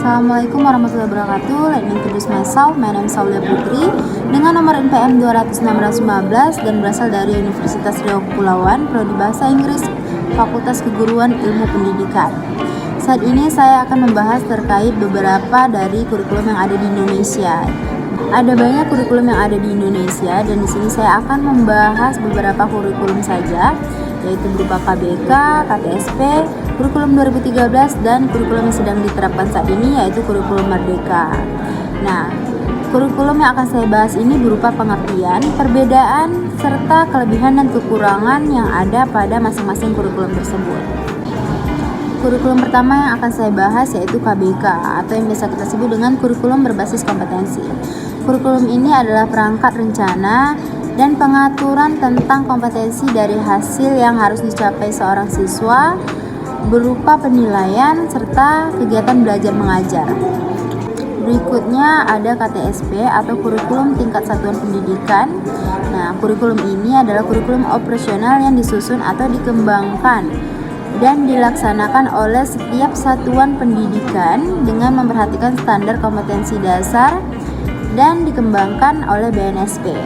Assalamualaikum warahmatullahi wabarakatuh. Let me introduce myself. My name is Saulia Putri dengan nomor NPM 200-615 dan berasal dari Universitas Riau Kepulauan, Prodi Bahasa Inggris, Fakultas Keguruan Ilmu Pendidikan. Saat ini saya akan membahas terkait beberapa dari kurikulum yang ada di Indonesia. Ada banyak kurikulum yang ada di Indonesia dan di sini saya akan membahas beberapa kurikulum saja, yaitu berupa KBK, KTSP, kurikulum 2013 dan kurikulum yang sedang diterapkan saat ini yaitu kurikulum Merdeka. Nah, kurikulum yang akan saya bahas ini berupa pengertian, perbedaan, serta kelebihan dan kekurangan yang ada pada masing-masing kurikulum tersebut. Kurikulum pertama yang akan saya bahas yaitu KBK atau yang biasa kita sebut dengan kurikulum berbasis kompetensi. Kurikulum ini adalah perangkat rencana dan pengaturan tentang kompetensi dari hasil yang harus dicapai seorang siswa berupa penilaian serta kegiatan belajar mengajar. Berikutnya ada KTSP atau kurikulum tingkat satuan pendidikan. Nah, kurikulum ini adalah kurikulum operasional yang disusun atau dikembangkan dan dilaksanakan oleh setiap satuan pendidikan dengan memperhatikan standar kompetensi dasar dan dikembangkan oleh BNSP.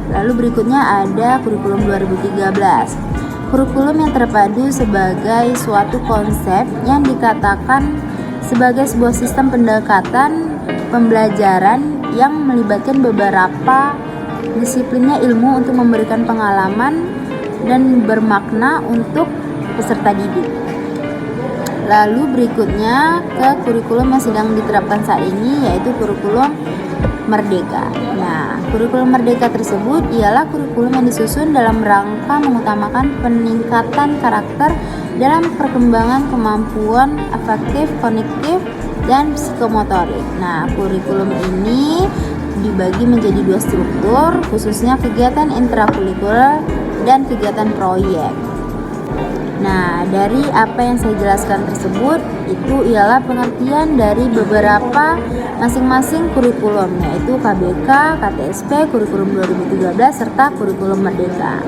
Lalu berikutnya ada kurikulum 2013. Kurikulum yang terpadu sebagai suatu konsep yang dikatakan sebagai sebuah sistem pendekatan pembelajaran yang melibatkan beberapa disiplinnya ilmu untuk memberikan pengalaman dan bermakna untuk peserta didik. Lalu berikutnya ke kurikulum yang sedang diterapkan saat ini yaitu kurikulum Merdeka. Nah, kurikulum Merdeka tersebut ialah kurikulum yang disusun dalam rangka mengutamakan peningkatan karakter dalam perkembangan kemampuan afektif, kognitif, dan psikomotorik. Nah, kurikulum ini dibagi menjadi dua struktur, khususnya kegiatan intrakurikuler dan kegiatan proyek. Nah, dari apa yang saya jelaskan tersebut itu ialah pengertian dari beberapa masing-masing kurikulum, yaitu KBK, KTSP, kurikulum 2013 serta kurikulum Merdeka.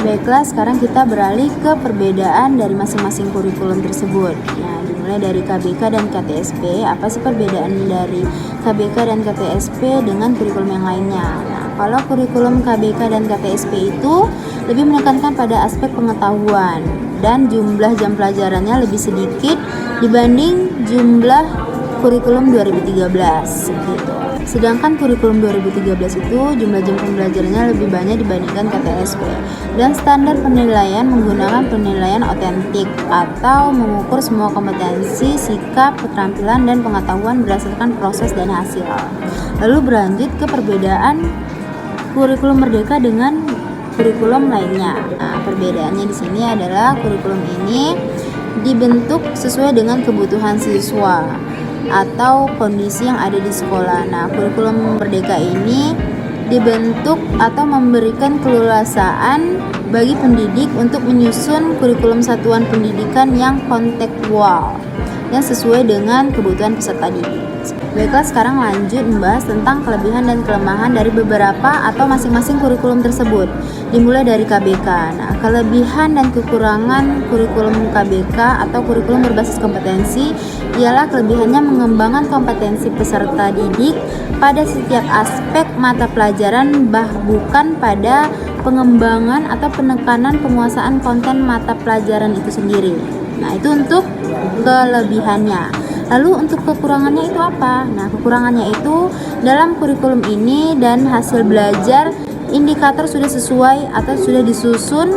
Baiklah, sekarang kita beralih ke perbedaan dari masing-masing kurikulum tersebut. Nah, dimulai dari KBK dan KTSP. Apa sih perbedaan dari KBK dan KTSP dengan kurikulum yang lainnya? Nah, kalau kurikulum KBK dan KTSP itu lebih menekankan pada aspek pengetahuan dan jumlah jam pelajarannya lebih sedikit dibanding jumlah kurikulum 2013 gitu. Sedangkan kurikulum 2013 itu jumlah jam pembelajarannya lebih banyak dibandingkan KTSP dan standar penilaian menggunakan penilaian otentik atau mengukur semua kompetensi, sikap, keterampilan, dan pengetahuan berdasarkan proses dan hasil. Lalu berlanjut ke perbedaan kurikulum Merdeka dengan kurikulum lainnya. Nah, perbedaannya di sini adalah kurikulum ini dibentuk sesuai dengan kebutuhan siswa atau kondisi yang ada di sekolah. Nah, kurikulum Merdeka ini dibentuk atau memberikan keleluasaan bagi pendidik untuk menyusun kurikulum satuan pendidikan yang kontekstual yang sesuai dengan kebutuhan peserta didik. Baiklah, sekarang lanjut membahas tentang kelebihan dan kelemahan dari beberapa atau masing-masing kurikulum tersebut. Dimulai dari KBK. Nah, kelebihan dan kekurangan kurikulum KBK atau kurikulum berbasis kompetensi ialah kelebihannya mengembangkan kompetensi peserta didik pada setiap aspek mata pelajaran, bukan pada pengembangan atau penekanan penguasaan konten mata pelajaran itu sendiri. Nah, itu untuk kelebihannya. Lalu untuk kekurangannya itu apa? Nah, kekurangannya itu dalam kurikulum ini dan hasil belajar indikator sudah sesuai atau sudah disusun,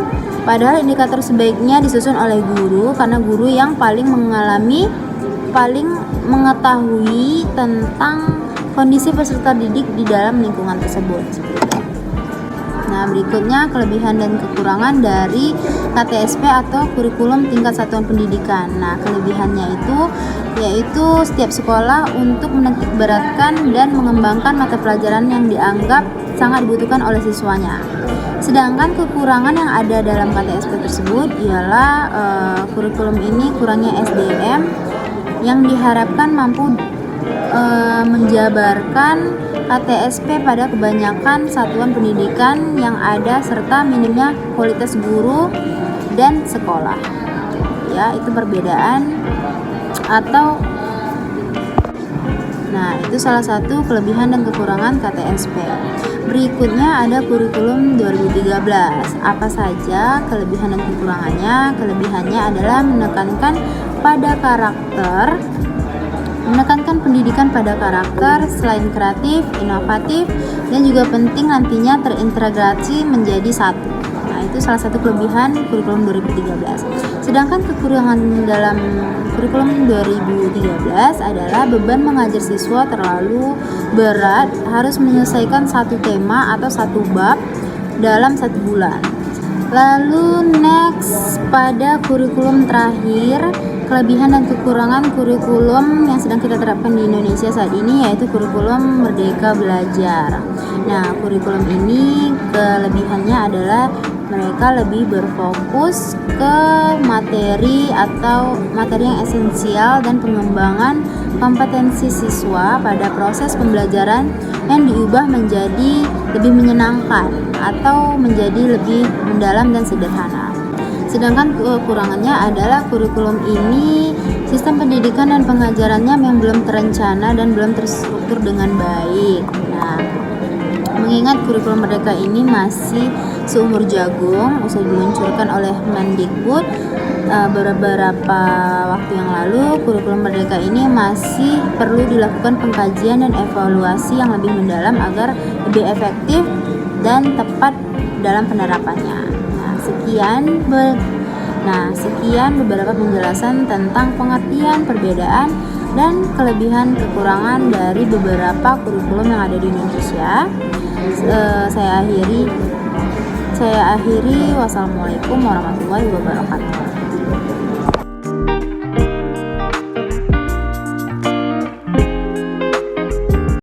padahal indikator sebaiknya disusun oleh guru karena guru yang paling mengetahui tentang kondisi peserta didik di dalam lingkungan tersebut. Nah, berikutnya kelebihan dan kekurangan dari KTSP atau kurikulum tingkat satuan pendidikan. Nah, kelebihannya itu yaitu setiap sekolah untuk menitikberatkan dan mengembangkan mata pelajaran yang dianggap sangat dibutuhkan oleh siswanya. Sedangkan kekurangan yang ada dalam KTSP tersebut ialah kurikulum ini kurangnya SDM yang diharapkan mampu menjabarkan KTSP pada kebanyakan satuan pendidikan yang ada serta minimnya kualitas guru dan sekolah. Ya, itu perbedaan atau Nah, itu salah satu kelebihan dan kekurangan KTSP. Berikutnya ada kurikulum 2013. Apa saja kelebihan dan kekurangannya? Kelebihannya adalah menekankan pendidikan pada karakter, selain kreatif, inovatif, dan juga penting nantinya terintegrasi menjadi satu. Nah, itu salah satu kelebihan kurikulum 2013. Sedangkan kekurangan dalam kurikulum 2013 adalah beban mengajar siswa terlalu berat, harus menyelesaikan satu tema atau satu bab dalam 1 bulan. Lalu next, pada kurikulum terakhir, kelebihan dan kekurangan kurikulum yang sedang kita terapkan di Indonesia saat ini yaitu kurikulum Merdeka Belajar. Nah, kurikulum ini kelebihannya adalah mereka lebih berfokus ke materi yang esensial dan pengembangan kompetensi siswa pada proses pembelajaran yang diubah menjadi lebih menyenangkan atau menjadi lebih mendalam dan sederhana. Sedangkan kekurangannya adalah kurikulum ini sistem pendidikan dan pengajarannya yang belum terencana dan belum terstruktur dengan baik. Nah, mengingat kurikulum Merdeka ini masih seumur jagung, usai diluncurkan oleh Mendikbud beberapa waktu yang lalu, kurikulum Merdeka ini masih perlu dilakukan pengkajian dan evaluasi yang lebih mendalam agar lebih efektif dan tepat dalam penerapannya. Sekian beberapa penjelasan tentang pengertian, perbedaan, dan kelebihan kekurangan dari beberapa kurikulum yang ada di Indonesia. Saya akhiri. Wassalamualaikum warahmatullahi wabarakatuh.